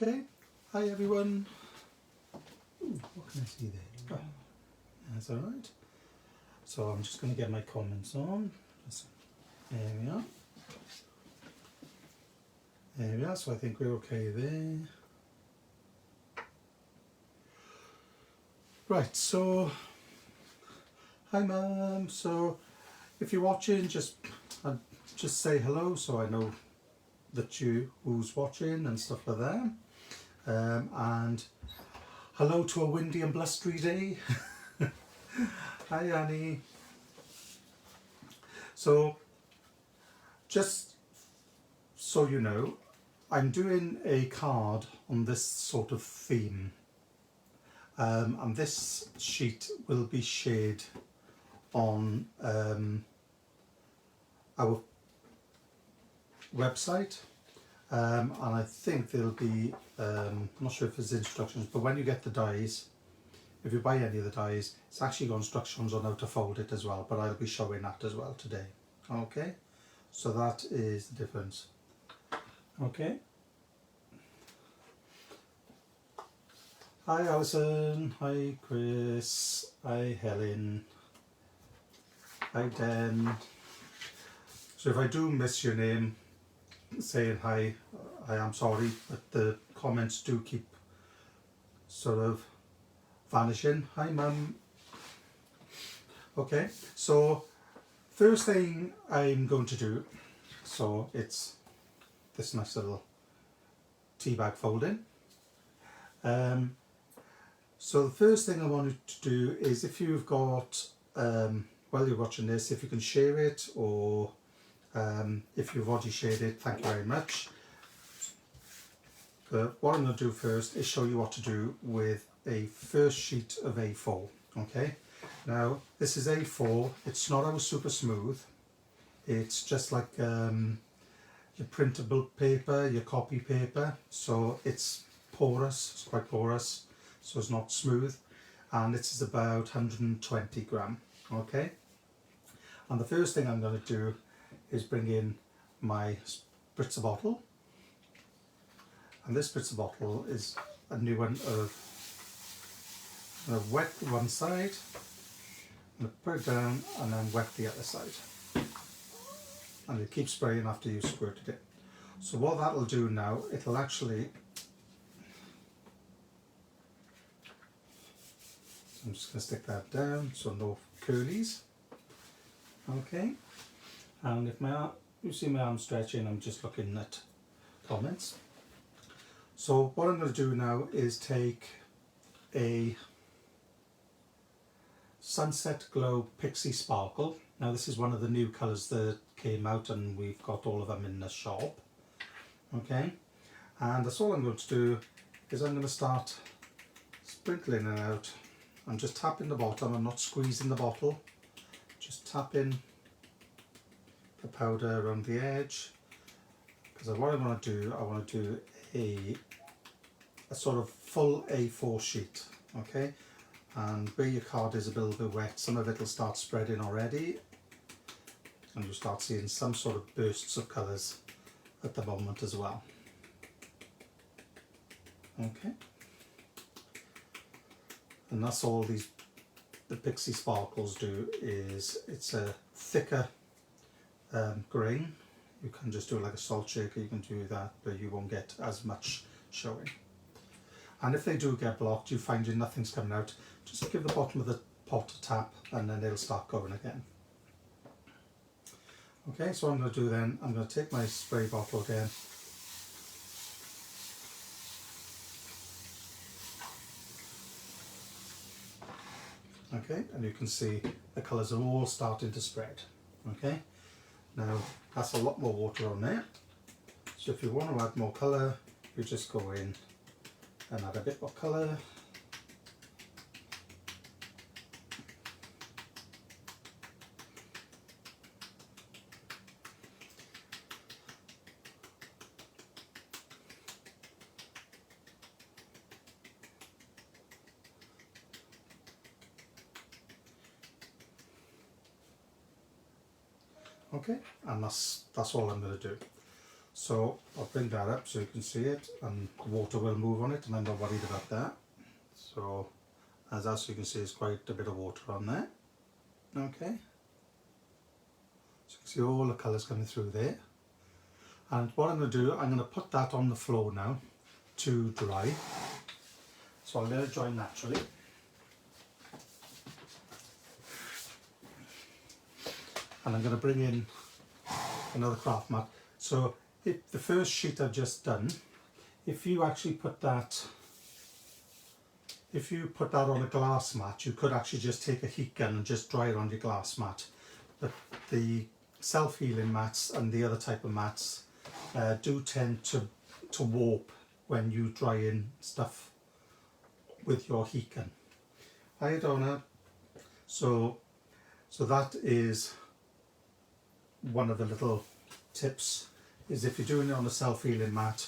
Okay, hi everyone. Ooh, what can I see there? Oh, that's alright. So I'm just going to get my comments on. There we are. There we are, so I think we're okay there. Right, so hi Mum. So if you're watching, just say hello so I know that who's watching and stuff like that. And hello to a windy and blustery day. Hi Annie. So just so you know, I'm doing a card on this sort of theme, and this sheet will be shared on our website, and I think there'll be, I'm not sure if there's instructions, but when you get the dies, if you buy any of the dies, it's actually got instructions on how to fold it as well, but I'll be showing that as well today. Okay, so that is the difference. Okay. Hi Alison, hi Chris, hi Helen, hi Dan. So if I do miss your name saying hi, I am sorry, but the comments do keep sort of vanishing. Hi Mum. Okay, so first thing I'm going to do, so it's this nice little tea bag folding. So the first thing I wanted to do is, if you've got, while you're watching this, if you can share it, or if you've already shared it, thank you very much. But what I'm going to do first is show you what to do with a first sheet of A4. Okay, now this is A4, it's not our super smooth, it's just like your printable paper, your copy paper, so it's porous, it's quite porous, so it's not smooth, and this is about 120 gram. Okay, and the first thing I'm going to do is bring in my spritzer bottle, and this spritzer bottle is a new one. I'm going to wet one side, I'm going to put it down and then wet the other side, and you keep spraying after you've squirted it. So what that'll do now, it'll actually, I'm just going to stick that down so no curlies. Okay, and if you see my arm stretching, I'm just looking at comments. So what I'm going to do now is take a Sunset Glow Pixie Sparkle. Now this is one of the new colours that came out, and we've got all of them in the shop. Okay, and that's all I'm going to do is I'm going to start sprinkling it out. I'm just tapping the bottom, I'm not squeezing the bottle, just tapping the powder around the edge, because what I want to do, I want to do a sort of full A4 sheet. Okay, and where your card is a little bit wet, some of it will start spreading already, and you'll start seeing some sort of bursts of colours at the moment as well. Okay, and that's all the Pixie Sparkles do, is it's a thicker grain. You can just do like a salt shaker, you can do that, but you won't get as much showing. And if they do get blocked, you find nothing's coming out, just give the bottom of the pot a tap and then they'll start going again. Okay, so what I'm going to do then, I'm going to take my spray bottle again, okay, and you can see the colours are all starting to spread. Okay, now that's a lot more water on there, so if you want to add more colour, you just go in and add a bit more colour. Okay, and that's all I'm going to do. So I'll bring that up so you can see it, and the water will move on it, and I'm not worried about that. So as you can see, there's quite a bit of water on there. Okay, so you can see all the colours coming through there. And what I'm going to do, I'm going to put that on the floor now to dry. So I'll let it dry naturally. And I'm going to bring in another craft mat. So if the first sheet I've just done, if you actually put that, on a glass mat, you could actually just take a heat gun and just dry it on your glass mat. But the self-healing mats and the other type of mats do tend to warp when you dry in stuff with your heat gun. Hi Donna. So that is one of the little tips, is if you're doing it on a self-healing mat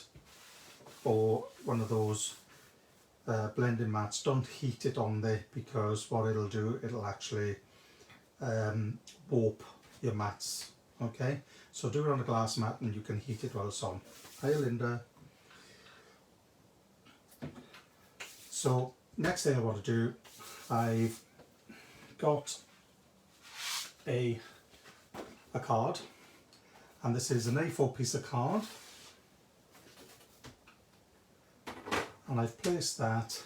or one of those blending mats, don't heat it on there, because what it'll do, it'll actually warp your mats. Okay, so do it on a glass mat and you can heat it while it's on. Hi Linda. So next thing I want to do, I've got a card, and this is an A4 piece of card, and I've placed that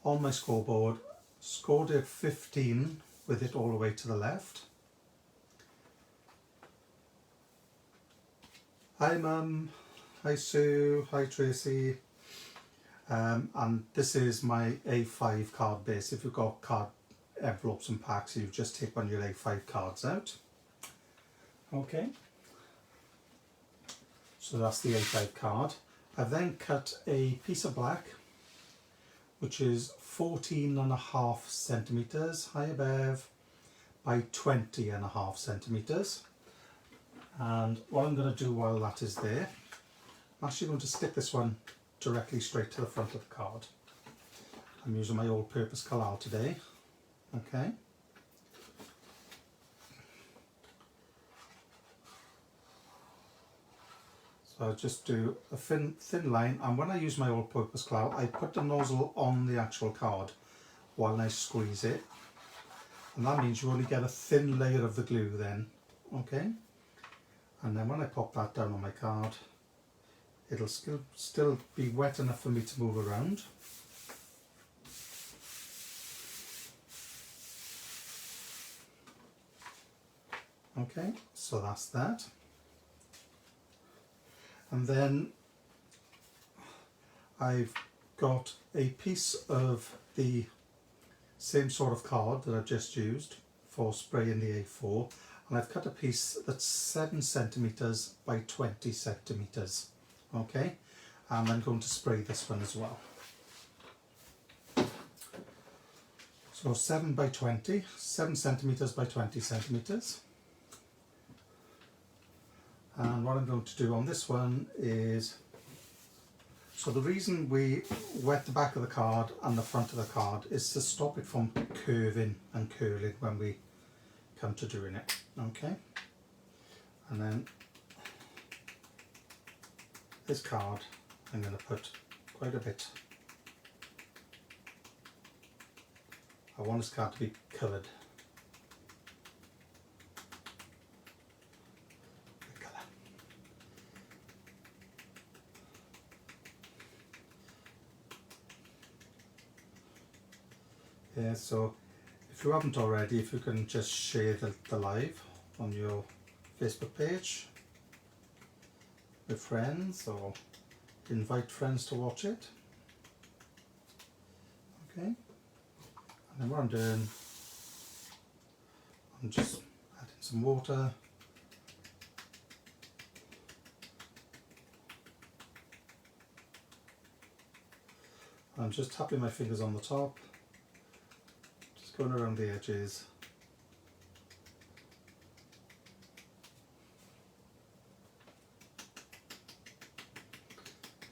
on my scoreboard, scored it 15 with it all the way to the left. Hi Mum, hi Sue, hi Tracy. And this is my A5 card base. If you've got card envelopes and packs, you just take one of your A5 cards out. Okay, so that's the A5 card. I've then cut a piece of black, which is 14.5 centimetres, hi Bev, by 20.5 centimetres. And what I'm going to do while that is there, I'm actually going to stick this one directly straight to the front of the card. I'm using my all-purpose collal today. Okay. So I'll just do a thin line, and when I use my all-purpose collal, I put the nozzle on the actual card while I squeeze it, and that means you only get a thin layer of the glue then. Okay. And then when I pop that down on my card, it'll still be wet enough for me to move around. Okay, so that's that. And then I've got a piece of the same sort of card that I've just used for spraying the A4, and I've cut a piece that's 7 centimetres by 20 centimetres. Okay, and I'm going to spray this one as well. So 7 by 20, 7 centimetres by 20 centimetres. And what I'm going to do on this one is, so the reason we wet the back of the card and the front of the card is to stop it from curving and curling when we come to doing it. Okay, and then this card, I'm going to put quite a bit. I want this card to be covered. The colour. Yeah, so if you haven't already, if you can just share the live on your Facebook page with friends, or invite friends to watch it. Okay, and then what I'm doing, I'm just adding some water. I'm just tapping my fingers on the top, just going around the edges.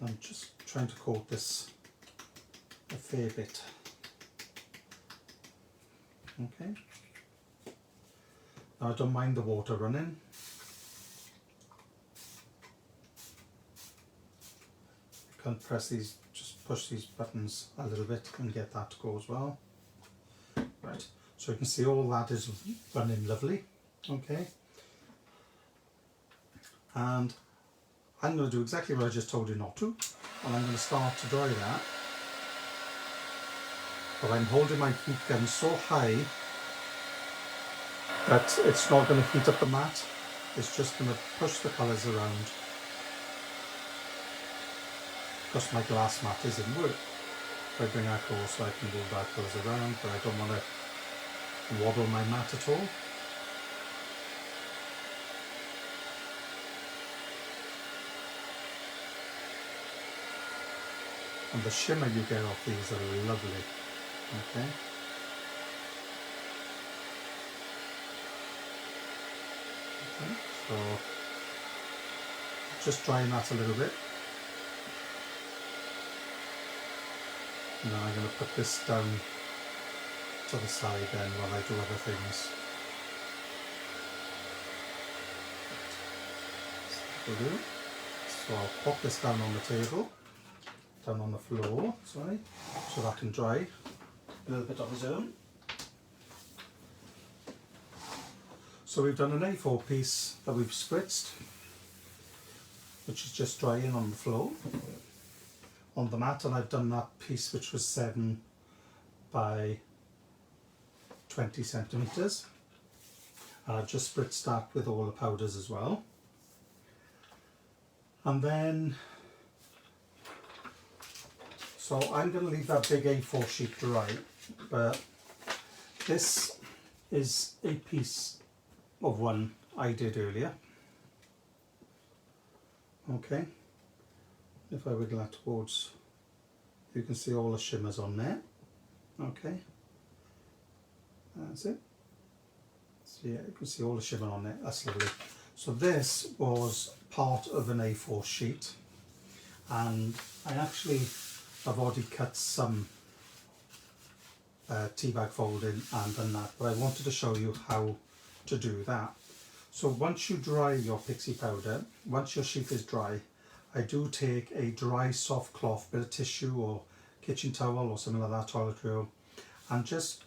I'm just trying to coat this a fair bit. Okay. Now I don't mind the water running. can't press these, just push these buttons a little bit and get that to go as well. Right, so you can see all that is running lovely. Okay, and I'm going to do exactly what I just told you not to, and I'm going to start to dry that, but I'm holding my heat gun so high that it's not going to heat up the mat, it's just going to push the colours around, because my glass mat is in work. If I bring that closer I can move that colours around, but I don't want to waddle my mat at all. And the shimmer you get off these are lovely. Okay. Okay, so just drying that a little bit. Now I'm going to put this down to the side then while I do other things. So I'll pop this down on the table, down on the floor, sorry, so that can dry a little bit of its own. So we've done an A4 piece that we've spritzed, which is just drying on the floor, on the mat, and I've done that piece which was 7 by 20 centimetres, and I've just spritzed that with all the powders as well. And then, so I'm going to leave that big A4 sheet dry, but this is a piece of one I did earlier. Okay, if I wiggle that towards, you can see all the shimmers on there. Okay, that's it. So yeah, you can see all the shimmer on there, that's lovely. So this was part of an A4 sheet, and I actually have already cut some tea bag folding and done that, but I wanted to show you how to do that. So once you dry your Pixie powder, once your sheet is dry, I do take a dry soft cloth, bit of tissue or kitchen towel or something like that, toilet roll, and just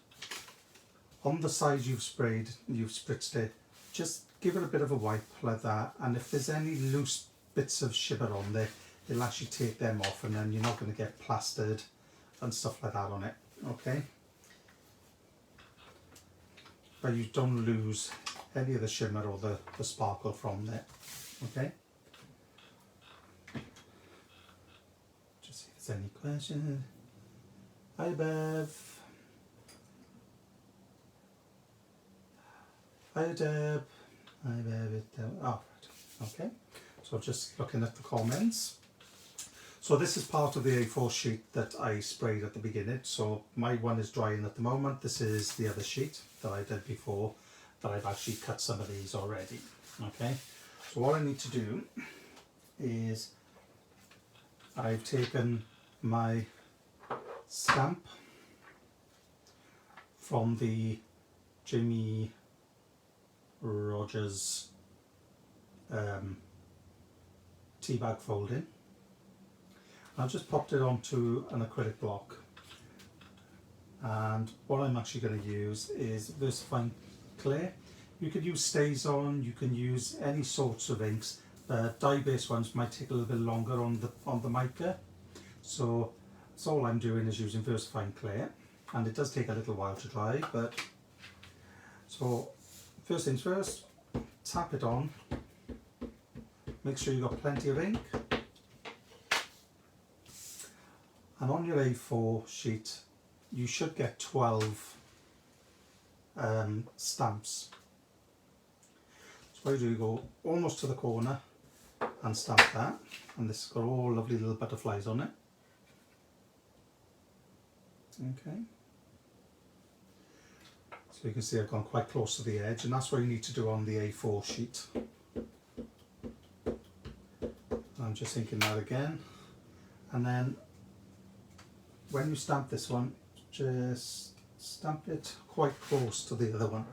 on the side you've spritzed it, just give it a bit of a wipe like that, and if there's any loose bits of shimmer on there, it'll actually take them off, and then you're not going to get plastered and stuff like that on it. Okay, but you don't lose any of the shimmer or the sparkle from there. Okay, just see if there's any questions. Hi Bev. Hi Deb. Hi Bev. Oh, right. Okay, so just looking at the comments. So this is part of the A4 sheet that I sprayed at the beginning. So my one is drying at the moment. This is the other sheet that I did before, that I've actually cut some of these already. Okay, so what I need to do is I've taken my stamp from the Jamie Rogers tea bag folding. I've just popped it onto an acrylic block, and what I'm actually going to use is VersaFine Clear. You could use StazOn, you can use any sorts of inks. Dye-based ones might take a little bit longer on the mica, so that's all I'm doing is using VersaFine Clear, and it does take a little while to dry. But so first things first, tap it on, make sure you've got plenty of ink. And on your A4 sheet, you should get 12 stamps. So what you do, you go almost to the corner and stamp that, and this has got all lovely little butterflies on it. Okay. So you can see I've gone quite close to the edge, and that's what you need to do on the A4 sheet. I'm just thinking that again, and then when you stamp this one, just stamp it quite close to the other one.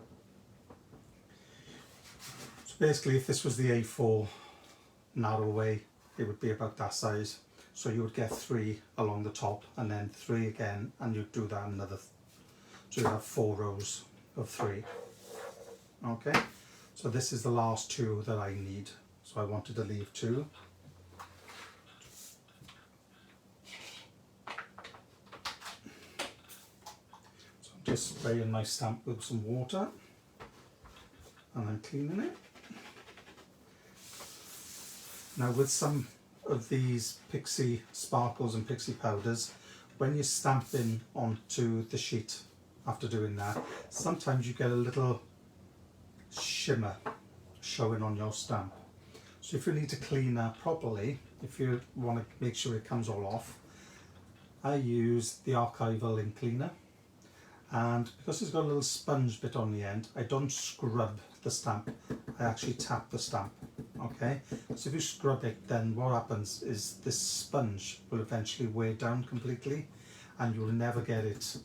So basically, if this was the A4 narrow way, it would be about that size. So you would get 3 along the top and then 3 again, and you'd do that another, so you have 4 rows of 3. Okay, so this is the last 2 that I need. So I wanted to leave 2. So I'm just spraying my stamp with some water and I'm cleaning it. Now with some of these Pixie sparkles and Pixie powders, when you're stamping onto the sheet after doing that, sometimes you get a little shimmer showing on your stamp. So if you need to clean that properly, if you want to make sure it comes all off, I use the archival ink cleaner, and because it's got a little sponge bit on the end, I don't scrub the stamp, I actually tap the stamp. Okay, so if you scrub it, then what happens is this sponge will eventually wear down completely and you'll never get it,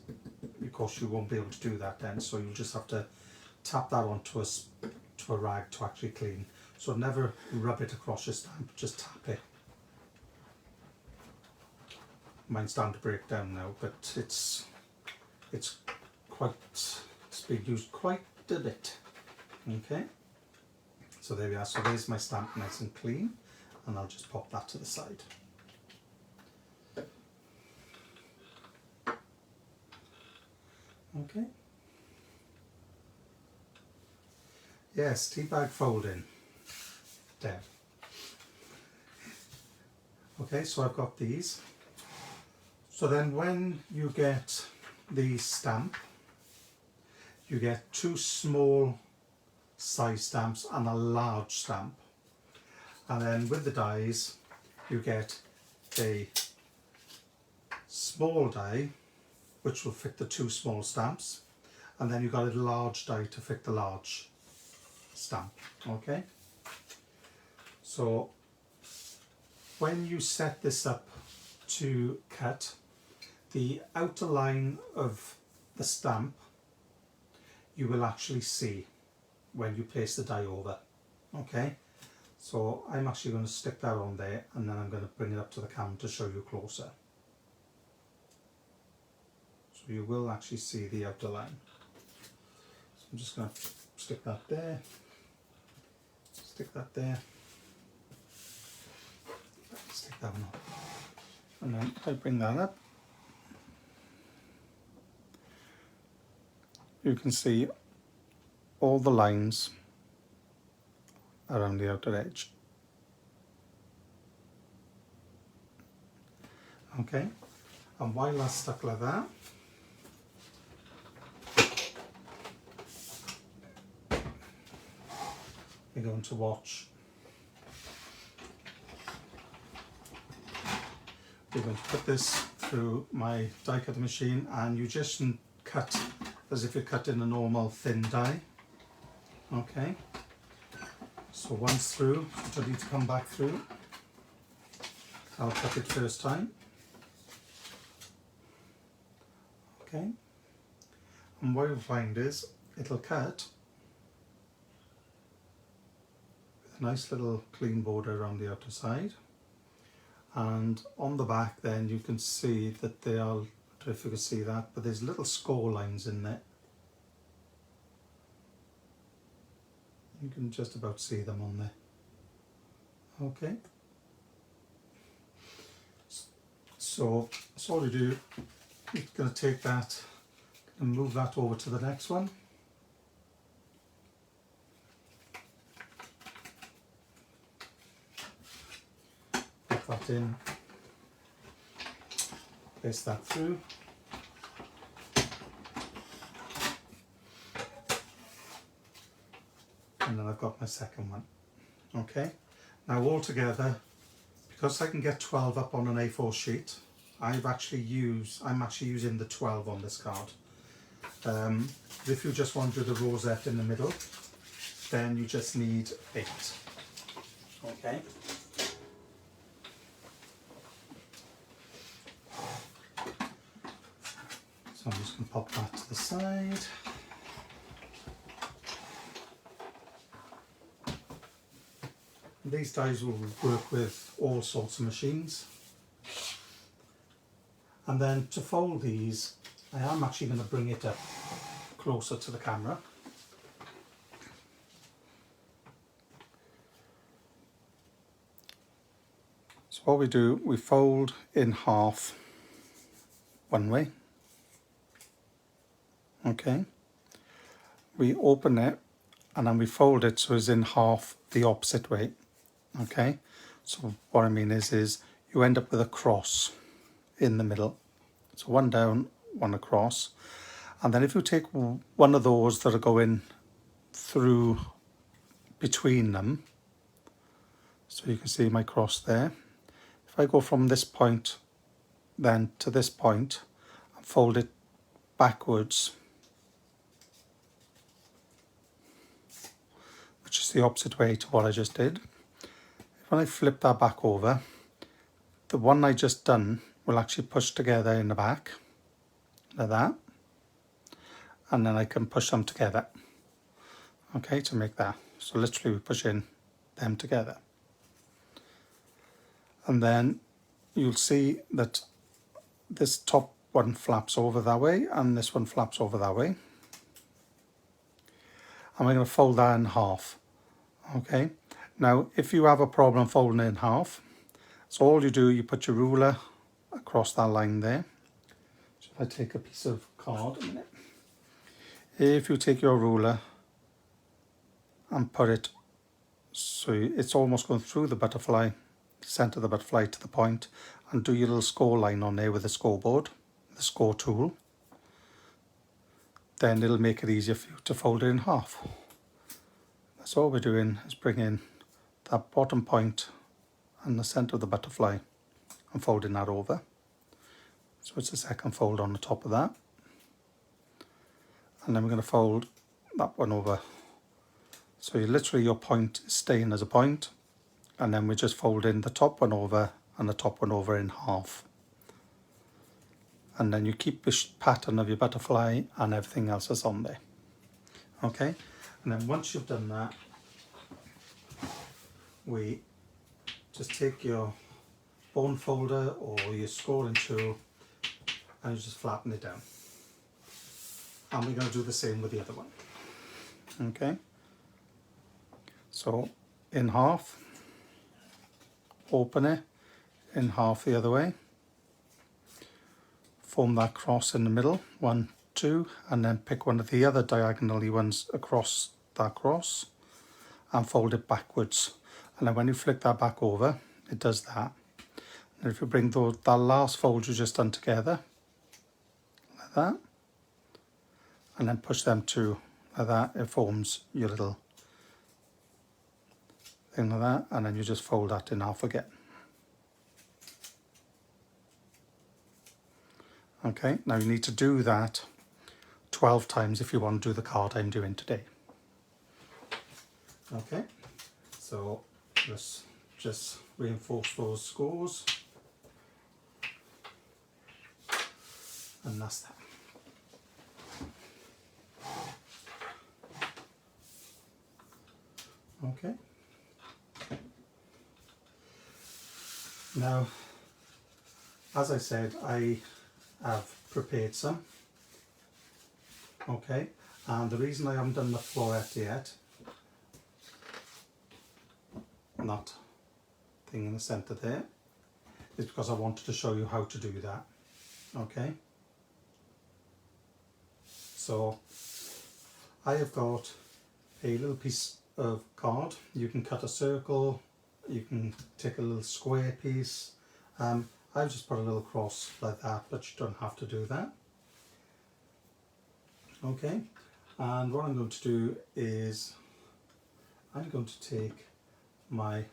because you won't be able to do that then, so you'll just have to tap that onto a rag to actually clean. So never rub it across your stamp, just tap it. Mine's starting to break down now, but it's been used quite a bit. Okay, so there we are. So there's my stamp, nice and clean, and I'll just pop that to the side. Okay. Yes, tea bag folding. There. Okay, so I've got these. So then when you get the stamp, you get 2 small size stamps and a large stamp. And then with the dies, you get a small die, which will fit the 2 small stamps. And then you've got a large die to fit the large stamp. Okay. So when you set this up to cut, the outer line of the stamp you will actually see when you place the die over. Okay, so I'm actually going to stick that on there, and then I'm going to bring it up to the camera to show you closer. So you will actually see the outer line. So I'm just going to stick that there, stick that there, stick that one up, and then if I bring that up, you can see all the lines around the outer edge. Okay, and while that's stuck like that, we're going to watch. We're going to put this through my die cutter machine, and you just cut as if you're cutting a normal thin die. Okay, so once through, I need to come back through. I'll cut it first time. Okay, and what you'll find is it'll cut with a nice little clean border around the outer side, and on the back then you can see that they are, I don't know if you can see that, but there's little score lines in there. You can just about see them on there. Okay. So that's all you do. You're going to take that and move that over to the next one. Put that in. Place that through. And then I've got my second one. Okay, now all together, because I can get 12 up on an A4 sheet, I'm actually using the 12 on this card. If you just want to do the rosette in the middle, then you just need 8. Okay. So I'm just going to pop that to the side. These dies will work with all sorts of machines. And then to fold these, I am actually going to bring it up closer to the camera. So what we do, we fold in half one way. Okay. We open it and then we fold it so it's in half the opposite way. Okay. So what I mean is you end up with a cross in the middle. So one down, one across. And then if you take one of those that are going through between them, so you can see my cross there. If I go from this point then to this point and fold it backwards, which is the opposite way to what I just did. When I flip that back over, the one I just done will actually push together in the back, like that. And then I can push them together, okay, to make that. So literally we push in them together. And then you'll see that this top one flaps over that way and this one flaps over that way. And we're going to fold that in half, okay. Now if you have a problem folding it in half, so all you do, you put your ruler across that line there. So if I take a piece of card a minute, if you take your ruler and put it so it's almost going through the butterfly, center the butterfly to the point, and do your little score line on there with the scoreboard, the score tool, then it'll make it easier for you to fold it in half. That's all we're doing, is bring in that bottom point and the center of the butterfly and folding that over. So it's the second fold on the top of that. And then we're going to fold that one over. So you literally, your point is staying as a point, and then we just fold in the top one over and the top one over in half. And then you keep the pattern of your butterfly and everything else is on there. Okay, and then once you've done that, we just take your bone folder or your scoring tool and you just flatten it down. And we're going to do the same with the other one. Okay, so in half, open it, in half the other way, form that cross in the middle, 1, 2, and then pick one of the other diagonally ones across that cross and fold it backwards. And then when you flick that back over, it does that. And if you bring that last fold you just done together, like that, and then push them two like that, it forms your little thing like that, and then you just fold that in half again. Okay, now you need to do that 12 times if you want to do the card I'm doing today. Okay, so let's just reinforce those scores, and that's that. Okay, now as I said, I have prepared some. Okay, and the reason I haven't done the floret yet, that thing in the center there, is because I wanted to show you how to do that. Okay, so I have got a little piece of card. You can cut a circle, you can take a little square piece. I've just put a little cross like that, but you don't have to do that. Okay, and what I'm going to do is I'm going to take my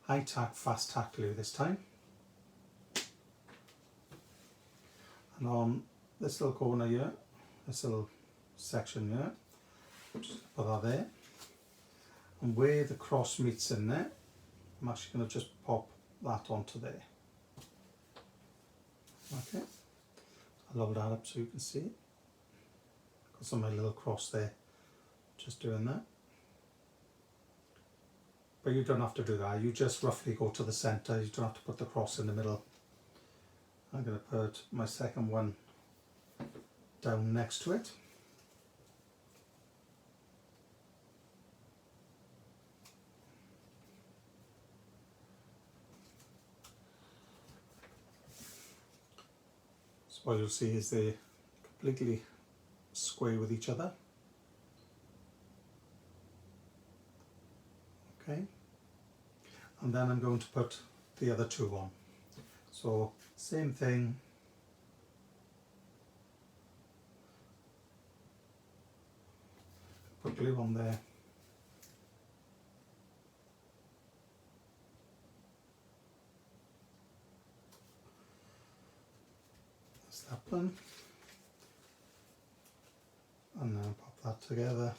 high tack, fast tack glue this time, and on this little corner here, this little section here, just put that there, and where the cross meets in there, I'm actually going to just pop that onto there. Okay, I'll hold that up so you can see it. Got some of my little cross there, just doing that. But you don't have to do that, you just roughly go to the centre, you don't have to put the cross in the middle. I'm going to put my second one down next to it. So what you'll see is they're completely square with each other. Okay, and then I'm going to put the other two on. So same thing, put glue on there, that's that one, and then pop that together,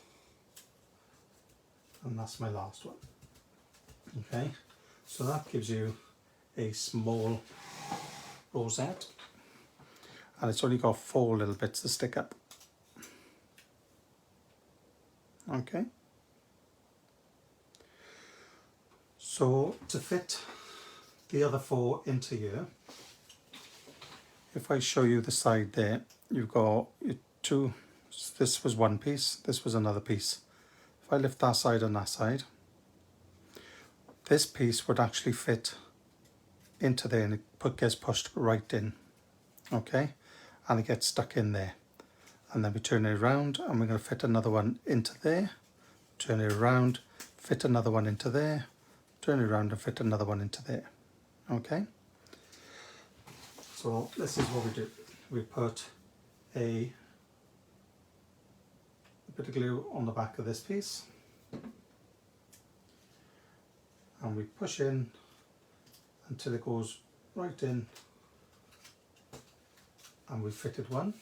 and that's my last one. Okay, so that gives you a small rosette, and it's only got 4 little bits to stick up. Okay, so to fit the other 4 into here, if I show you the side there, you've got your 2, this was one piece, this was another piece. If I lift that side and that side, this piece would actually fit into there, and it gets pushed right in, okay, and it gets stuck in there. And then we turn it around and we're going to fit another one into there, turn it around, fit another one into there, turn it around and fit another one into there. Okay, so this is what we do. We put a bit of glue on the back of this piece, and we push in until it goes right in, and we fitted one.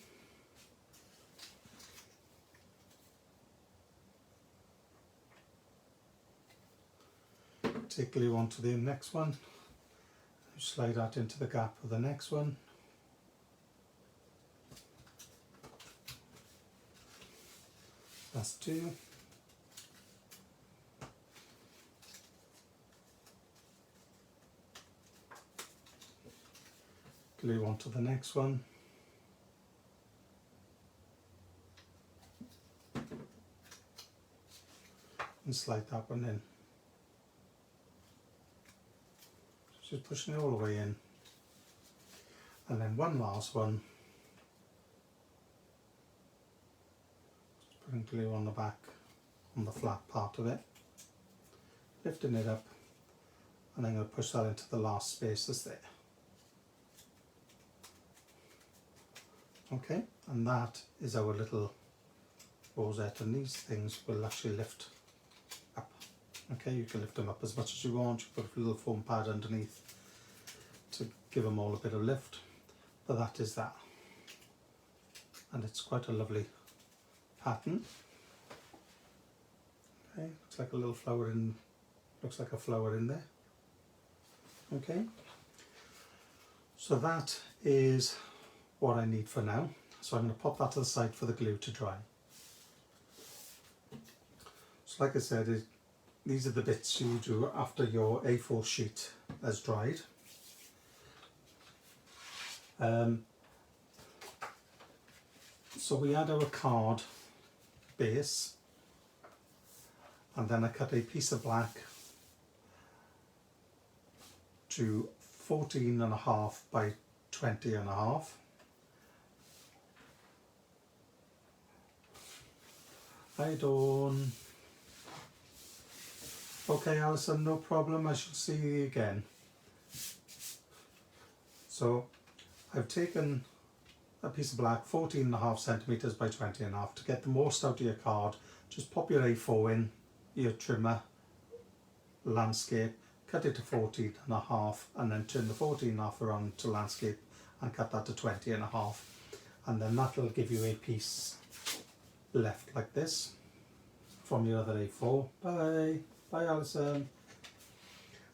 Take glue onto the next one, slide that into the gap of the next one, that's 2, glue onto the next one, and slide that one in. Just pushing it all the way in, and then one last one, just putting glue on the back, on the flat part of it, lifting it up, and I'm going to push that into the last space that's there. Okay, and that is our little rosette, and these things will actually lift up. Okay, you can lift them up as much as you want. You put a little foam pad underneath to give them all a bit of lift, but that is that, and it's quite a lovely pattern. Okay, looks like a little flower in, looks like a flower in there. Okay, so that is what I need for now. So I'm going to pop that to the side for the glue to dry. So like I said, these are the bits you do after your A4 sheet has dried. So we had our card base, and then I cut a piece of black to 14.5 by 20.5. Hi Dawn. Okay Alison, no problem, I shall see you again. So I've taken a piece of black 14.5 centimeters by 20.5. To get the most out of your card, just pop your A4 in, your trimmer, landscape, cut it to 14.5, and then turn the 14.5 around to landscape and cut that to 20.5, and then that will give you a piece left like this from your other A4. Bye Alison.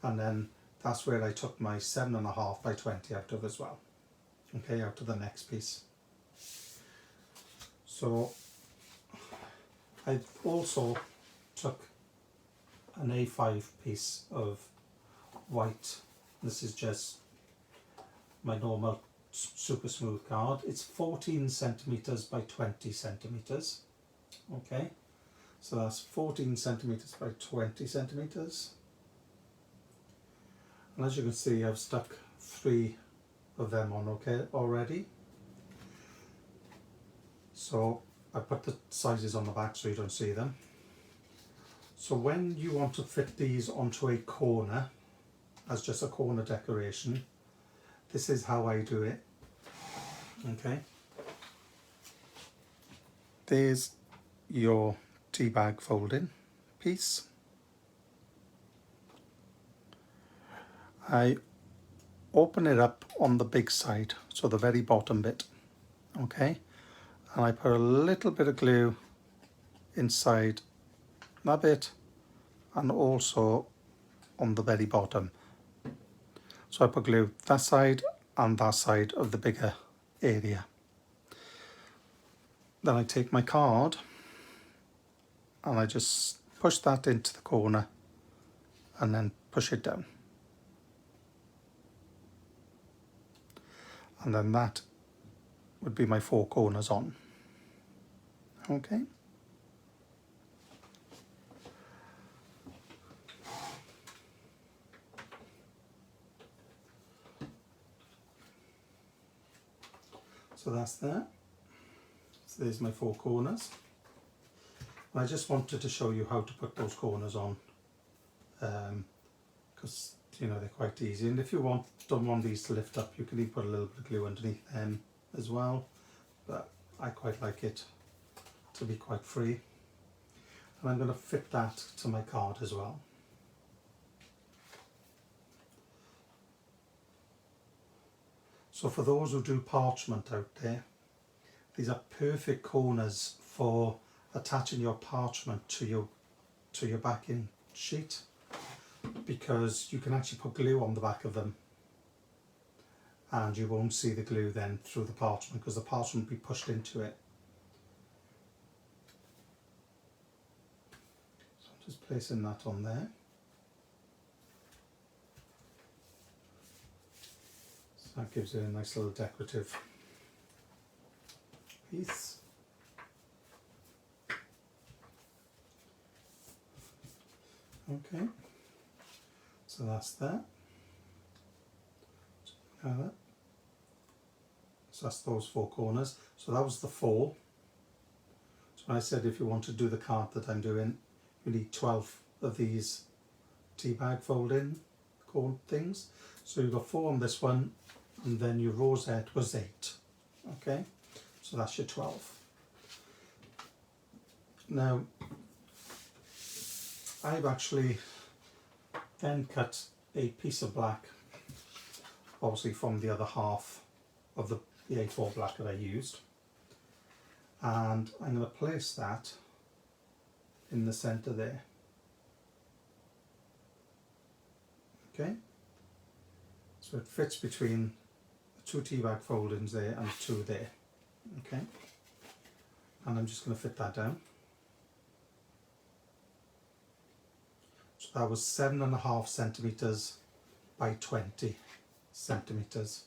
And then that's where I took my 7.5 by 20 out of as well. Okay, out to the next piece. So I also took an A5 piece of white. This is just my normal super smooth card. It's 14 centimeters by 20 centimeters. Okay, so that's 14 centimeters by 20 centimeters. And as you can see, I've stuck 3 of them on already. So I put the sizes on the back so you don't see them. So when you want to fit these onto a corner, as just a corner decoration, this is how I do it. Okay. There's your tea bag folding piece. I open it up on the big side, so the very bottom bit. Okay. And I put a little bit of glue inside that bit and also on the very bottom. So I put glue that side and that side of the bigger area. Then I take my card and I just push that into the corner and then push it down. And then that would be my 4 corners on. Okay. So that's there. So there's my 4 corners. I just wanted to show you how to put those corners on, because you know they're quite easy. And if you don't want these to lift up, you can even put a little bit of glue underneath them as well. But I quite like it to be quite free. And I'm going to fit that to my card as well. So for those who do parchment out there, these are perfect corners for attaching your parchment to your backing sheet, because you can actually put glue on the back of them and you won't see the glue then through the parchment, because the parchment will be pushed into it. So I'm just placing that on there. So that gives it a nice little decorative piece. Okay, so that's that. So that's those 4 corners. So that was the 4. So I said if you want to do the card that I'm doing, you need 12 of these tea bag folding cord things. So you've got 4 on this one, and then your rosette was 8. Okay, so that's your 12. Now I've actually then cut a piece of black, obviously from the other half of the A4 black that I used, and I'm going to place that in the centre there. Okay, so it fits between the 2 tea bag foldings there and 2 there. Okay, and I'm just going to fit that down. So that was 7.5 centimeters by 20 centimeters.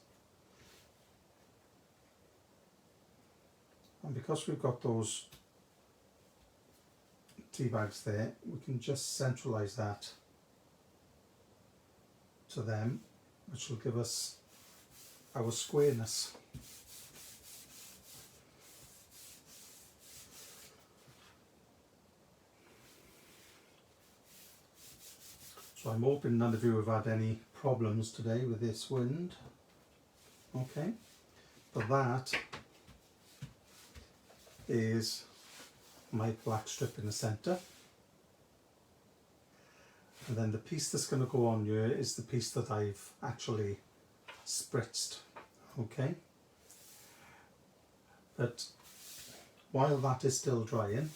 And because we've got those tea bags there, we can just centralize that to them, which will give us our squareness. So I'm hoping none of you have had any problems today with this wind. Okay, but that is my black strip in the centre. And then the piece that's going to go on here is the piece that I've actually spritzed. Okay, but while that is still drying,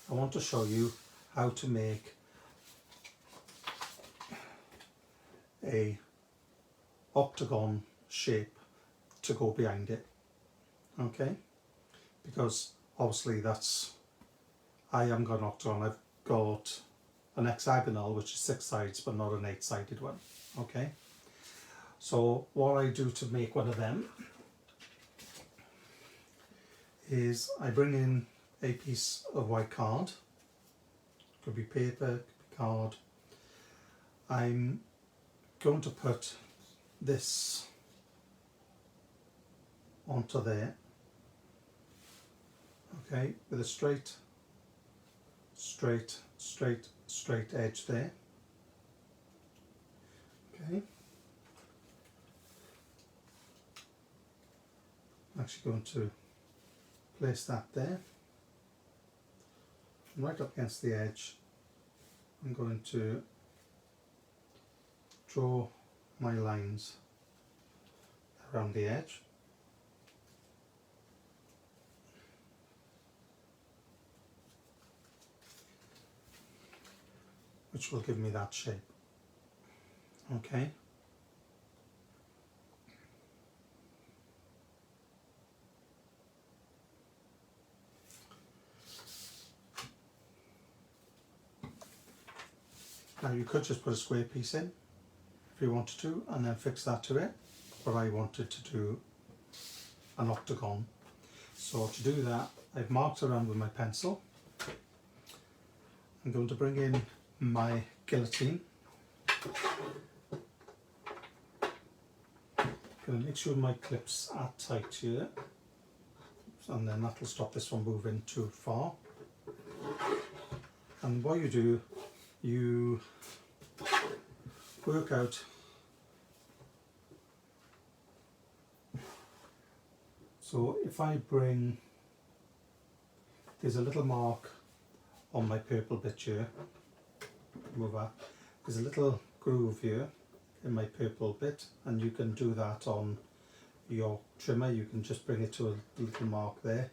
I want to show you how to make a octagon shape to go behind it. Okay, because obviously I haven't got an octagon, I've got an hexagonal which is 6 sides but not an 8-sided one. Okay, so what I do to make one of them, is I bring in a piece of white card, could be paper, could be card. I'm going to put this onto there, okay, with a straight edge there, okay. I'm actually going to place that there, right up against the edge. I'm going to draw my lines around the edge. Which will give me that shape. Okay. Now you could just put a square piece in if you wanted to and then fix that to it, but I wanted to do an octagon. So to do that, I've marked around with my pencil. I'm going to bring in my guillotine. Going to make sure my clips are tight here, and then that will stop this from moving too far. And what you do, you work out so if I bring, there's a little mark on my purple bit here, move that, there's a little groove here in my purple bit, and you can do that on your trimmer. You can just bring it to a little mark there,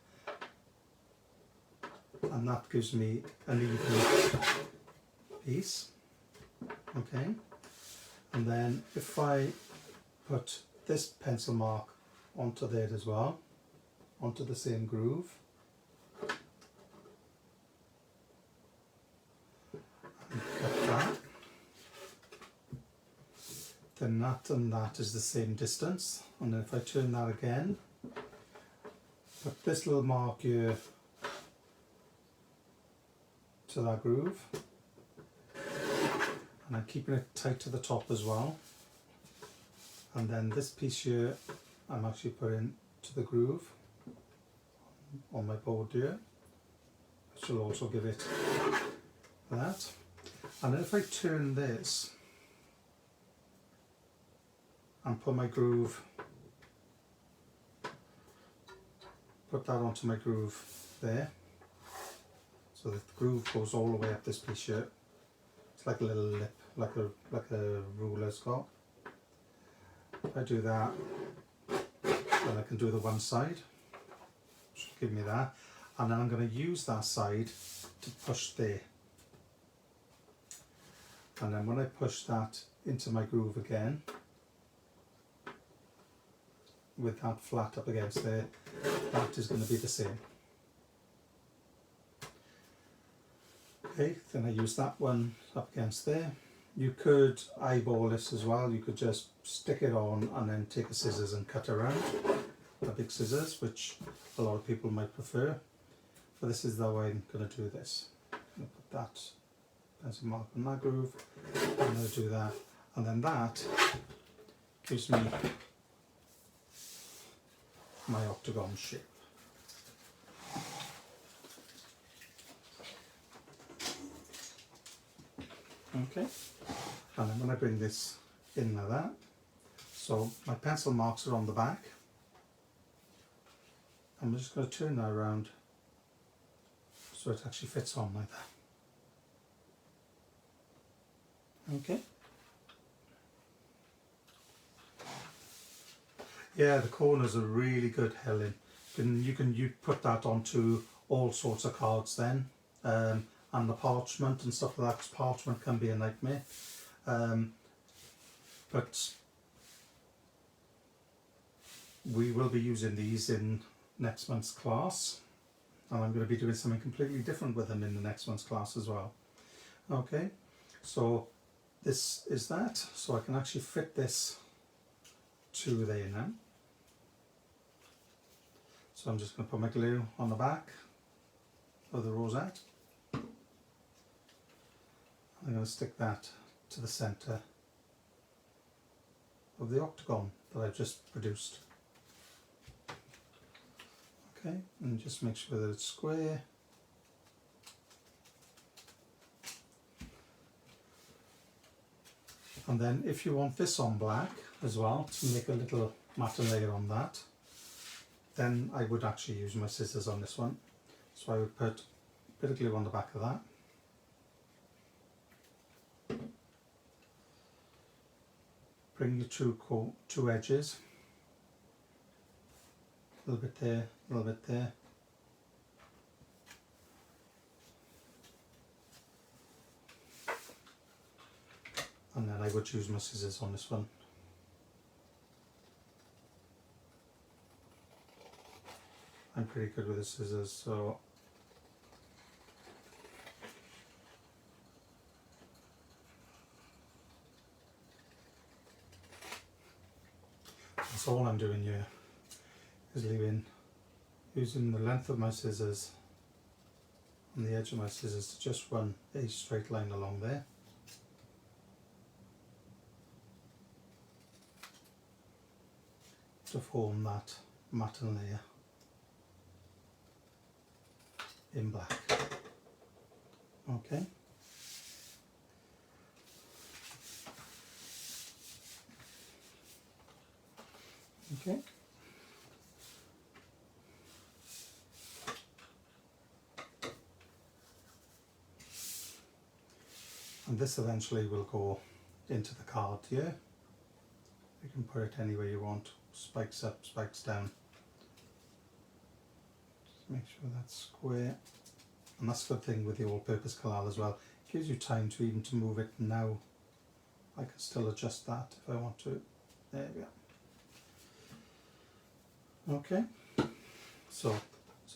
and that gives me an even piece. Okay, and then if I put this pencil mark onto there as well, onto the same groove, and cut that, then that and that is the same distance. And then if I turn that again, put this little mark here to that groove, and I'm keeping it tight to the top as well. And then this piece here I'm actually putting to the groove on my board here, which will also give it that. And then if I turn this and put my groove, put that onto my groove there, so that the groove goes all the way up this piece here. It's like a little lip, like a ruler's got. If I do that, then I can do the one side, which will give me that, and then I'm going to use that side to push there. And then when I push that into my groove again, with that flat up against there, that is going to be the same. Okay, then I use that one up against there. You could eyeball this as well. You could just stick it on and then take a scissors and cut around, a big scissors, which a lot of people might prefer. But this is the way I'm going to do this. I'm going to put that pencil mark on that groove. I'm going to do that, and then that gives me my octagon shape. Okay, and then when I bring this in like that, so my pencil marks are on the back, I'm just going to turn that around so it actually fits on like that. Okay. Yeah, the corners are really good, Helen. You put that onto all sorts of cards then, and the parchment and stuff like that, 'cause parchment can be a nightmare. But we will be using these in next month's class, and I'm going to be doing something completely different with them in the next month's class as well. Okay, so this is that, so I can actually fit this to there now. So So I'm just going to put my glue on the back of the rosette. I'm going to stick that to the centre of the octagon that I've just produced. Okay, and just make sure that it's square. And then if you want this on black as well, to make a little matte layer on that, then I would actually use my scissors on this one. So I would put a bit of glue on the back of that. Bring your two edges. A little bit there, a little bit there. And then I would use my scissors on this one. I'm pretty good with the scissors, so that's all I'm doing here, is using the length of my scissors on the edge of my scissors to just run a straight line along there. To form that matte layer in black. Okay. Okay. And this eventually will go into the card here. You can put it anywhere you want, spikes up, spikes down. Just make sure that's square. And that's the good thing with the all-purpose collal as well. It gives you time to even to move it now. I can still adjust that if I want to. There we go. Okay. So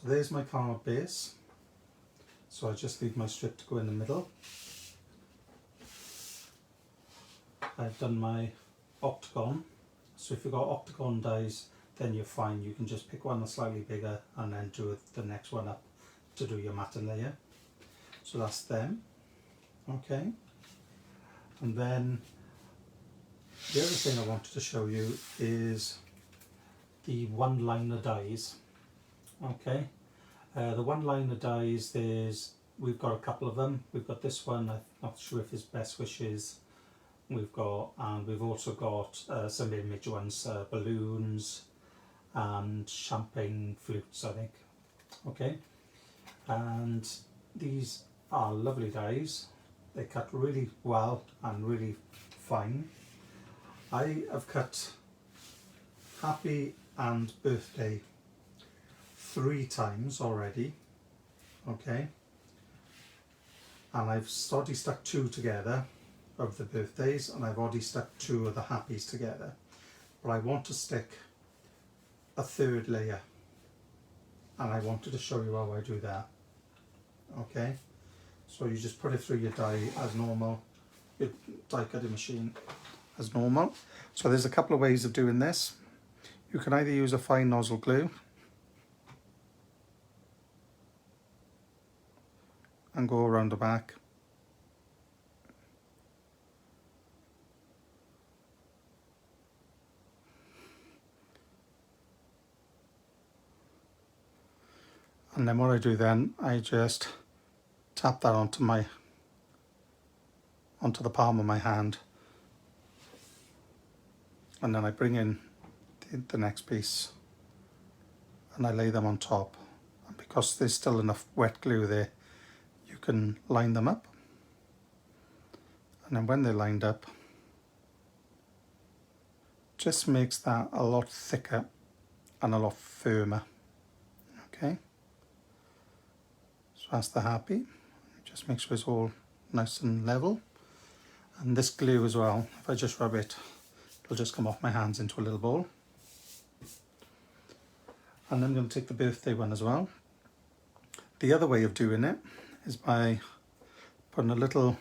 there's my card base. So I just leave my strip to go in the middle. I've done my octagon. So if you've got octagon dies, then you're fine. You can just pick one that's slightly bigger and then do the next one up to do your matte layer. So that's them. Okay. And then the other thing I wanted to show you is the one-liner dies. Okay. The one-liner dies, we've got a couple of them. We've got this one, I'm not sure if it's Best Wishes. And we've also got some image ones, balloons and champagne flutes, I think. Okay, and these are lovely dies. They cut really well and really fine. I have cut Happy and Birthday 3 times already. Okay, and I've already stuck 2 together of the birthdays, and I've already stuck 2 of the happies together, but I want to stick a 3rd layer, and I wanted to show you how I do that. Okay, so you just put it through your die as normal, your die cutting machine as normal. So there's a couple of ways of doing this. You can either use a fine nozzle glue and go around the back, and then what I do then, I just tap that onto the palm of my hand, and then I bring in the next piece and I lay them on top, and because there's still enough wet glue there, you can line them up, and then when they're lined up, just makes that a lot thicker and a lot firmer. Okay. So that's the happy. Just make sure it's all nice and level. And this glue as well, if I just rub it, it'll just come off my hands into a little ball. And then I'm going to take the birthday one as well. The other way of doing it is by putting a little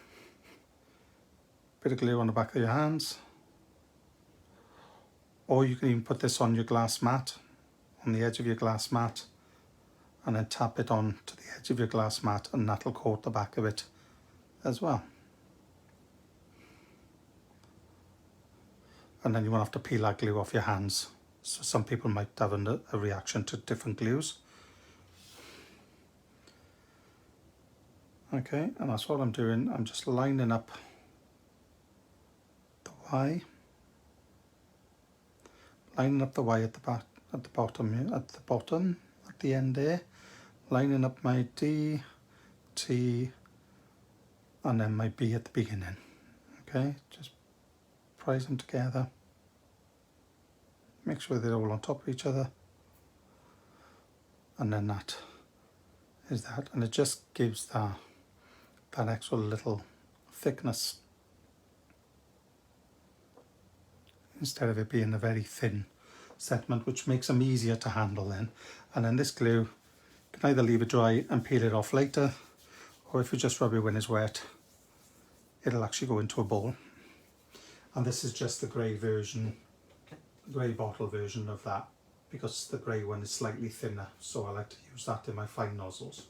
bit of glue on the back of your hands, or you can even put this on your glass mat. on the edge of your glass mat and then tap it on to the edge of your glass mat, and that'll coat the back of it as well. And then you won't have to peel that glue off your hands. So some people might have a reaction to different glues. Okay, and that's what I'm doing. I'm just lining up the Y. Lining up the Y at the back, at the bottom, at the end there. Lining up my D, T, and then my B at the beginning. Okay, just prise them together. Make sure they're all on top of each other. And then that is that. And it just gives that extra little thickness instead of it being a very thin segment, which makes them easier to handle then. And then this glue, you can either leave it dry and peel it off later, or if you just rub it when it's wet, it'll actually go into a bowl. And this is just the grey version, grey bottle version of that, because the grey one is slightly thinner, so I like to use that in my fine nozzles.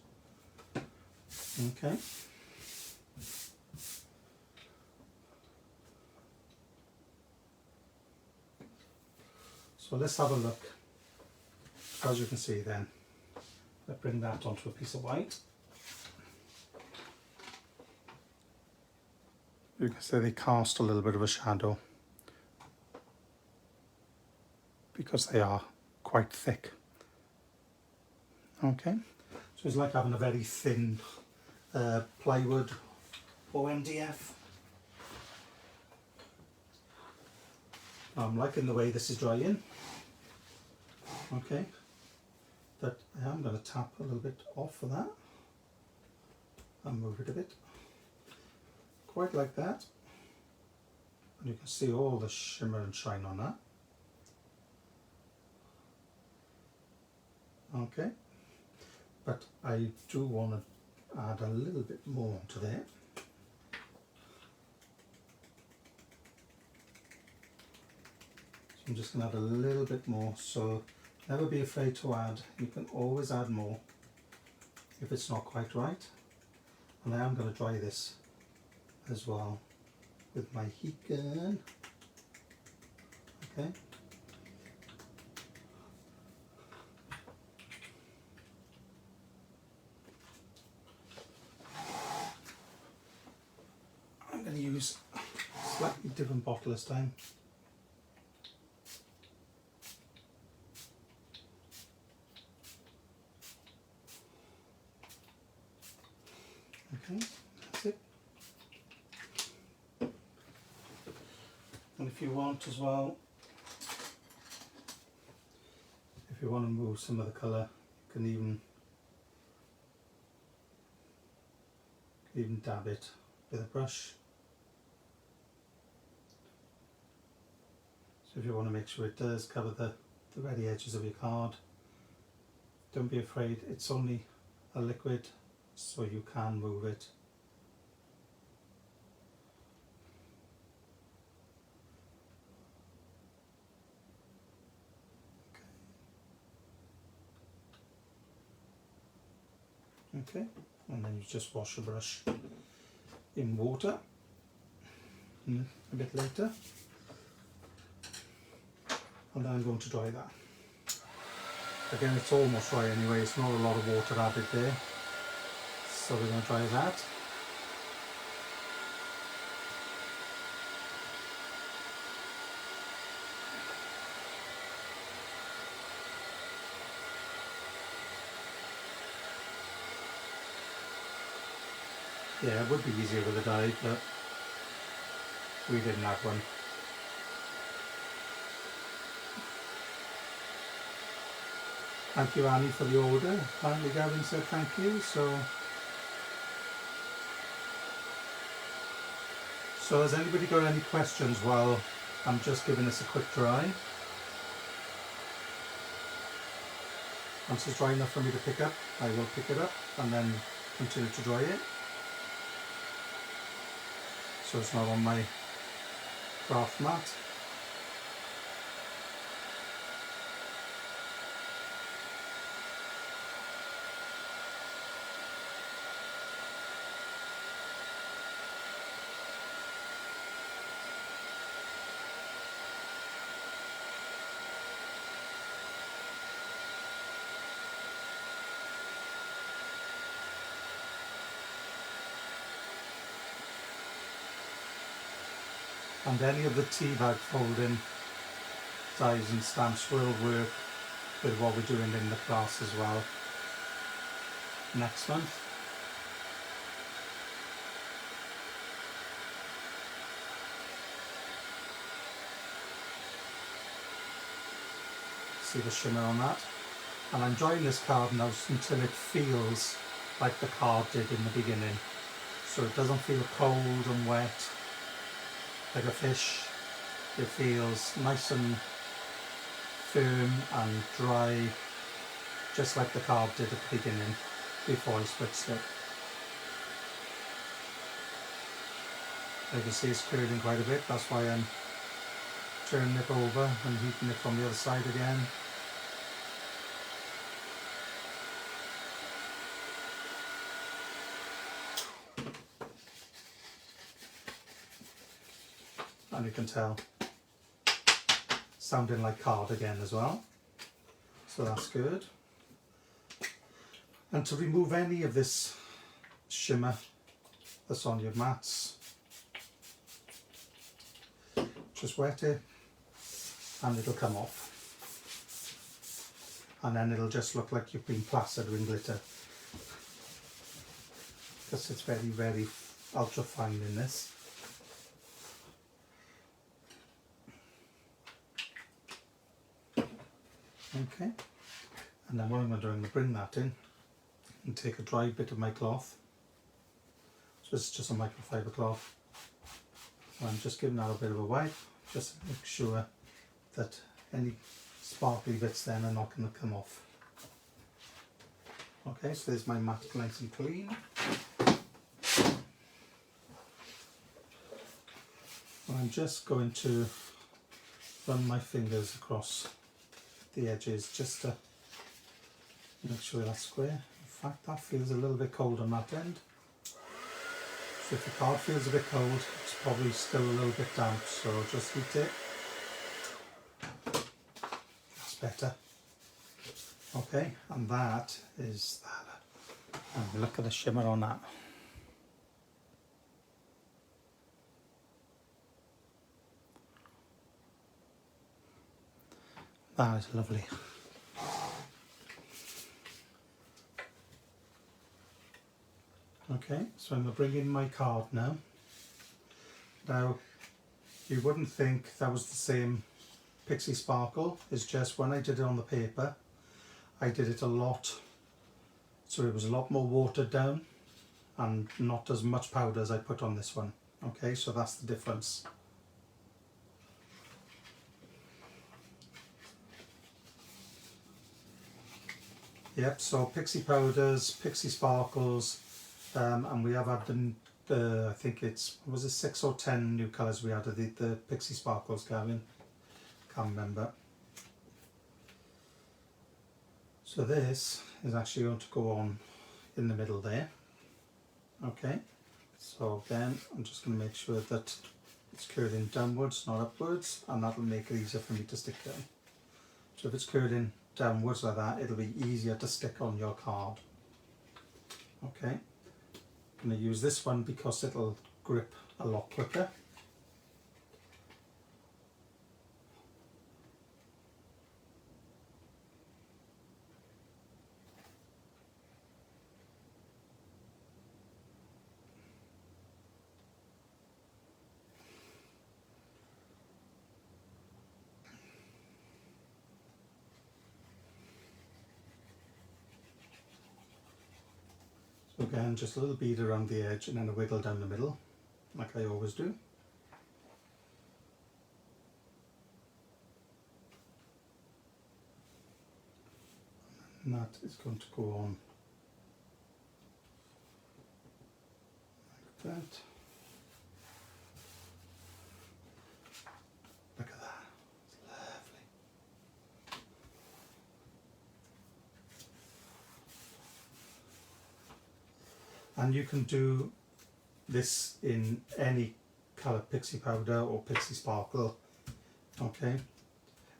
Okay. So let's have a look. As you can see then, let's bring that onto a piece of white. You can see they cast a little bit of a shadow because they are quite thick. Okay, so it's like having a very thin plywood or MDF. I'm liking the way this is drying. Okay, but I am going to tap a little bit off of that and move it a bit, quite like that, and you can see all the shimmer and shine on that. Okay, but I do want to add a little bit more to there. So I'm just going to add a little bit more, so never be afraid to add. You can always add more if it's not quite right. And I am going to dry this as well with my heat gun. Okay. I'm going to use a slightly different bottle this time. Okay, that's it. And if you want as well, if you want to move some of the colour, you can even dab it with a brush. So if you want to make sure it does cover the very edges of your card, don't be afraid, it's only a liquid, so you can move it. Okay, and then you just wash the brush in water a bit later, and then I'm going to dry that. Again, it's almost dry anyway, it's not a lot of water added there, so we're going to dry that. Yeah, it would be easier with a dye, but we didn't have one. Thank you, Annie, for the order. Apparently Gavin said thank you, so has anybody got any questions while I'm just giving this a quick dry? Once it's dry enough for me to pick up, I will pick it up and then continue to dry it, so it's not on my craft mat. and any of the tea bag folding dies and stamps will work with what we're doing in the class as well next month. See the shimmer on that, and I'm drying this card now until it feels like the card did in the beginning, so it doesn't feel cold and wet like a fish. It feels nice and firm and dry, just like the card did at the beginning before I spritzed it. You can see it's curling quite a bit, that's why I'm turning it over and heating it from the other side again. And you can tell, sounding like card again as well, so that's good. And to remove any of this shimmer that's on your mats, just wet it and it'll come off, and then it'll just look like you've been plastered with glitter, because it's very, very ultra fine in this. Okay, and then what I'm going to do, I'm going to bring that in and take a dry bit of my cloth. So this is just a microfiber cloth. I'm just giving that a bit of a wipe, just to make sure that any sparkly bits then are not going to come off. Okay, so there's my mat nice and clean. I'm just going to run my fingers across the edges just to make sure that's square. In fact, that feels a little bit cold on that end. So if the card feels a bit cold, it's probably still a little bit damp, so just heat it. That's better. Okay, and that is that. And look at the shimmer on that. That is lovely. Okay, so I'm going to bring in my card now. Now, you wouldn't think that was the same Pixie Sparkle, it's just when I did it on the paper, I did it a lot, so it was a lot more watered down and not as much powder as I put on this one. Okay, so that's the difference. Yep, so Pixie powders, Pixie Sparkles, and we have had the I think it's, was it 6 or 10 new colours we added, the Pixie Sparkles, Gavin? Can't remember. So this is actually going to go on in the middle there. Okay, so again, I'm just going to make sure that it's curling downwards, not upwards, and that'll make it easier for me to stick down. So if it's curling downwards like that, it'll be easier to stick on your card. Okay, I'm going to use this one because it'll grip a lot quicker. So again, just a little bead around the edge and then a wiggle down the middle, like I always do. And that is going to go on like that. Look at that, it's lovely. And you can do this in any colour Pixie powder or Pixie Sparkle. Okay,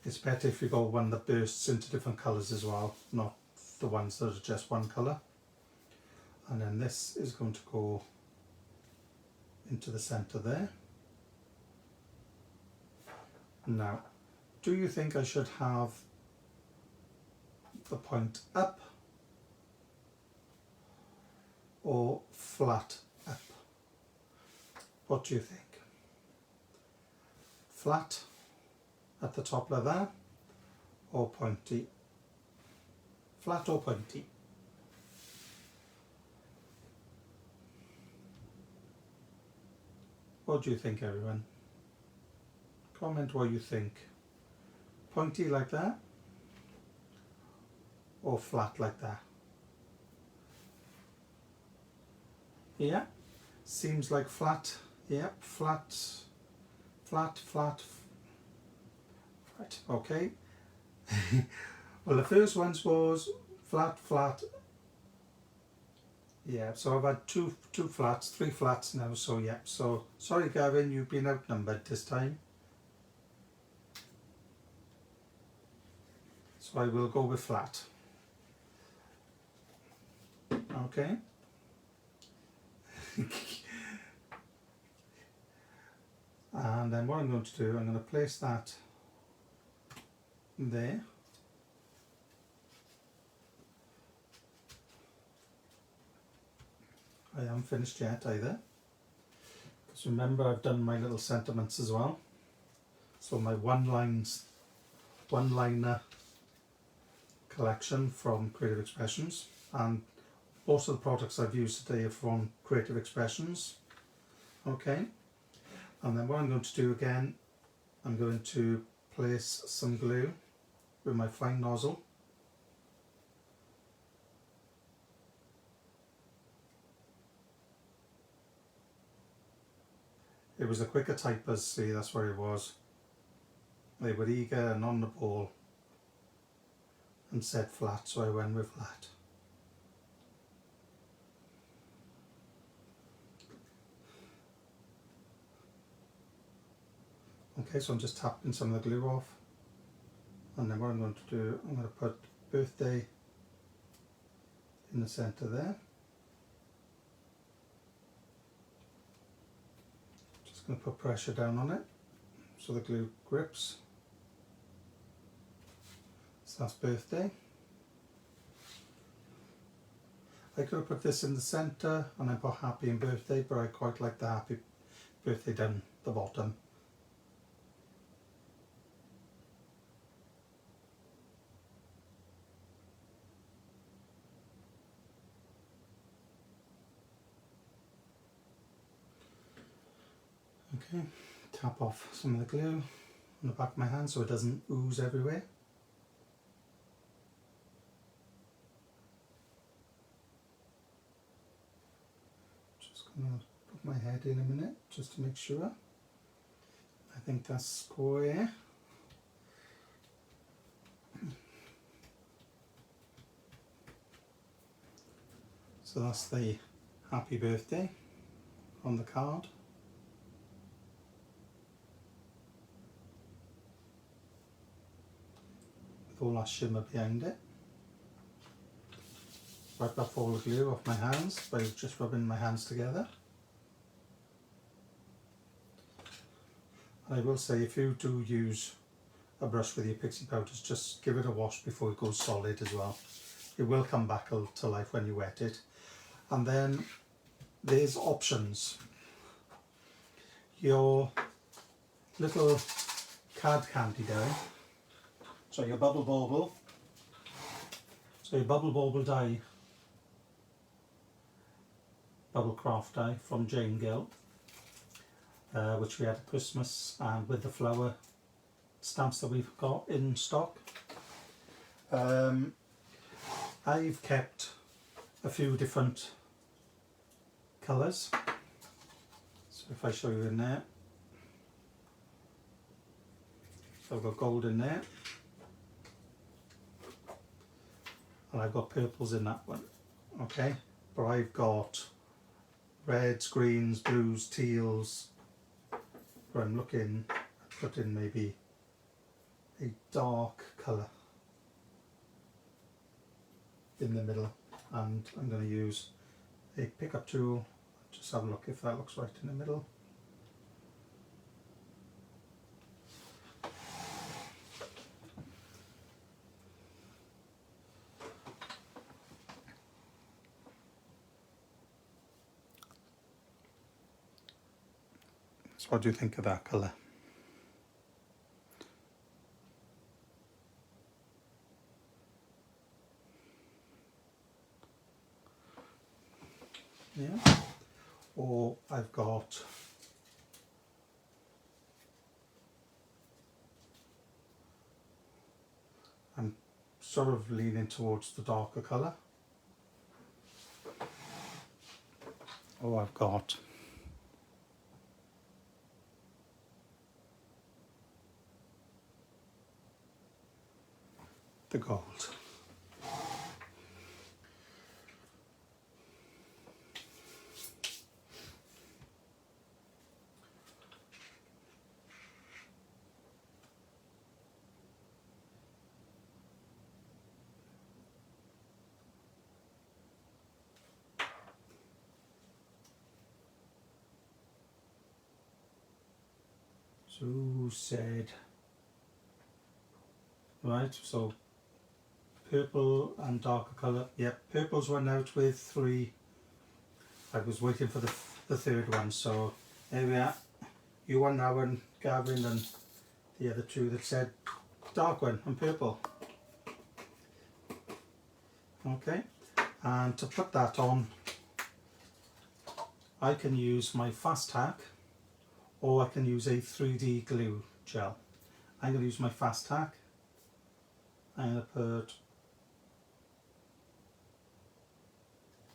it's better if you go one that bursts into different colours as well, not the ones that are just one colour. And then this is going to go into the centre there. Now, do you think I should have the point up or flat up? What do you think? Flat at the top like that, or pointy? Flat or pointy? What do you think, everyone? Comment what you think. Pointy like that, or flat like that? Yeah, seems like flat. Yeah, flat, flat, flat. Right, okay. Well, the first ones was flat, flat. Yeah, so I've had two flats, 3 flats now, so yeah. So, sorry Gavin, you've been outnumbered this time. So I will go with flat. Okay. And then what I'm going to do, I'm going to place that there. I haven't finished yet either. Because remember, I've done my little sentiments as well. So my one-liner collection from Creative Expressions, and most of the products I've used today are from Creative Expressions. Okay, and then what I'm going to do again, I'm going to place some glue with my fine nozzle. It was the quicker typers, see, that's where it was. They were eager and on the ball and said flat, so I went with flat. Okay, so I'm just tapping some of the glue off, and then what I'm going to do, I'm going to put birthday in the centre there. Just going to put pressure down on it so the glue grips. So that's birthday. I could have put this in the centre and then put happy and birthday, but I quite like the happy birthday down the bottom. Okay, tap off some of the glue on the back of my hand so it doesn't ooze everywhere. Just going to put my head in a minute just to make sure. I think that's square. So that's the happy birthday on the card. With all that shimmer behind it. Wipe off all the glue off my hands by just rubbing my hands together. And I will say, if you do use a brush with your Pixie powders, just give it a wash before it goes solid as well. It will come back to life when you wet it. And then there's options. Your little card candy die, so your bubble bauble, die, bubble craft die from Jane Gill, which we had at Christmas, and with the flower stamps that we've got in stock. I've kept a few different colours, so if I show you in there, so I've got gold in there, and I've got purples in that one, okay, but I've got reds, greens, blues, teals, but I'm looking at putting maybe a dark colour in the middle, and I'm going to use a pickup tool. Just have a look if that looks right in the middle. what do you think of that colour? Yeah. Or I've got I'm sort of leaning towards the darker colour. Or I've got the gold. So said, right, so purple and darker colour. Yep, purple's went out with 3. I was waiting for the third one, so there we are. You won that one, Gavin, and the other 2 that said dark one and purple. Okay, and to put that on, I can use my fast tack, or I can use a 3D glue gel. I'm going to use my fast tack. I'm going to put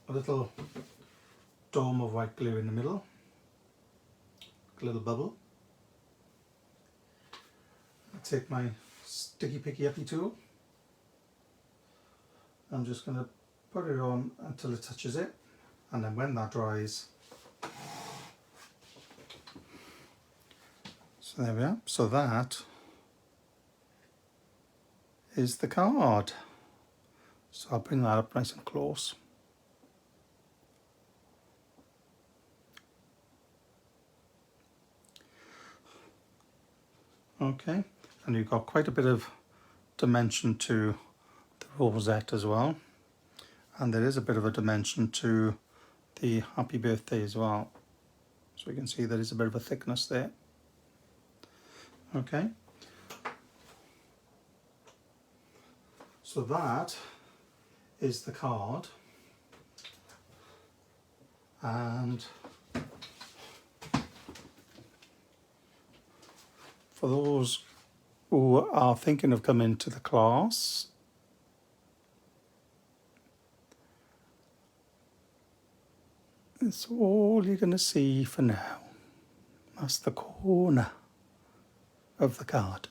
a little dome of white glue in the middle, a little bubble. I take my sticky picky uppy tool. I'm just going to put it on until it touches it, and then when that dries, so there we are. So that is the card. So I'll bring that up nice and close. Okay, and you've got quite a bit of dimension to the rosette as well, and there is a bit of a dimension to the happy birthday as well, so you can see there is a bit of a thickness there. Okay, so that is the card, and for those who are thinking of coming to the class, it's all you're going to see for now. That's the corner of the card.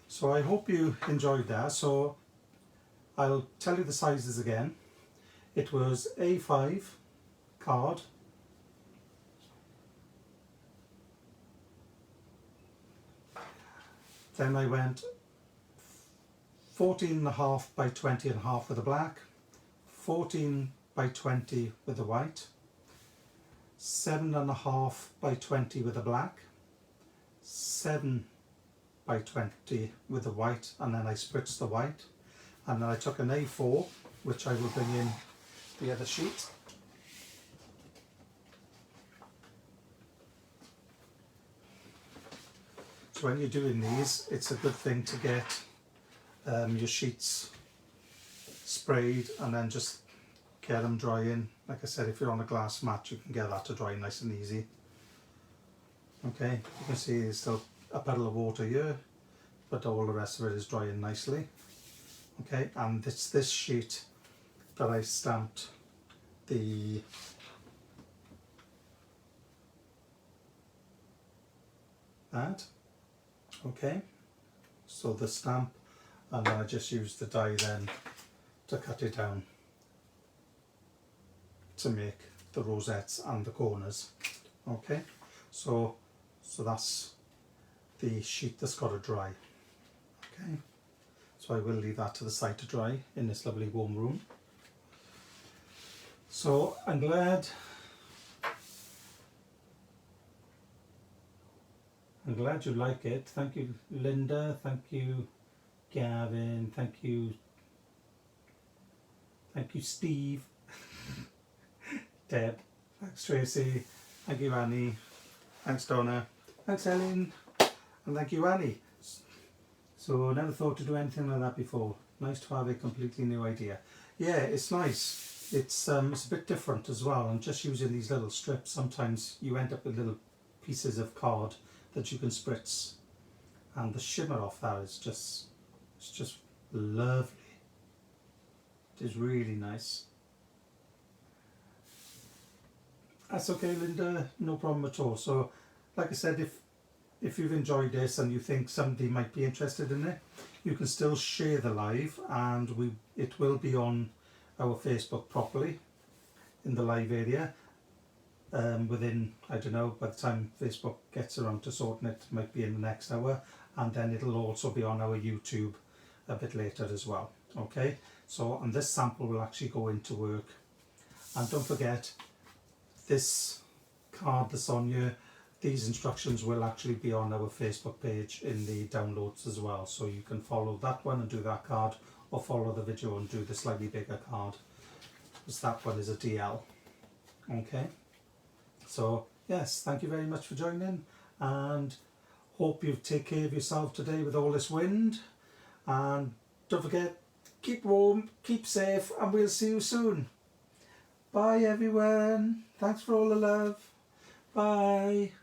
So I hope you enjoyed that. So I'll tell you the sizes again. It was A5 card, then I went 14.5 by 20.5 with the black, 14 by 20 with the white, 7.5 by 20 with the black, 7 by 20 with the white, and then I spritzed the white, and then I took an A4, which I will bring in the other sheet. So when you're doing these, it's a good thing to get your sheets sprayed and then just get them drying. Like I said, if you're on a glass mat, you can get that to dry nice and easy. Okay, you can see there's still a puddle of water here, but all the rest of it is drying nicely. Okay, and it's this sheet that I stamped that. Okay, so the stamp, and then I just used the die then to cut it down to make the rosettes and the corners. Okay, so that's the sheet that's got to dry. Okay, so I will leave that to the side to dry in this lovely warm room. So I'm glad you like it. Thank you, Linda. Thank you, Gavin, thank you Steve, Deb, thanks Tracy, thank you Annie, thanks Donna, thanks Helen, and thank you Annie. So never thought to do anything like that before. Nice to have a completely new idea. Yeah, it's nice. It's a bit different as well, and just using these little strips, sometimes you end up with little pieces of card that you can spritz, and the shimmer off that is just, it's just lovely. It is really nice. That's okay, Linda, no problem at all. So like I said, if you've enjoyed this and you think somebody might be interested in it, you can still share the live, and it will be on our Facebook properly in the live area within, I don't know, by the time Facebook gets around to sorting it, might be in the next hour, and then it'll also be on our YouTube a bit later as well. Okay, so and this sample will actually go into work, and don't forget this card that's on here, these instructions will actually be on our Facebook page in the downloads as well, so you can follow that one and do that card, or follow the video and do the slightly bigger card, because that one is a DL. Okay, so yes, thank you very much for joining, and hope you take care of yourself today with all this wind, and don't forget, keep warm, keep safe, and we'll see you soon. Bye everyone, thanks for all the love, bye.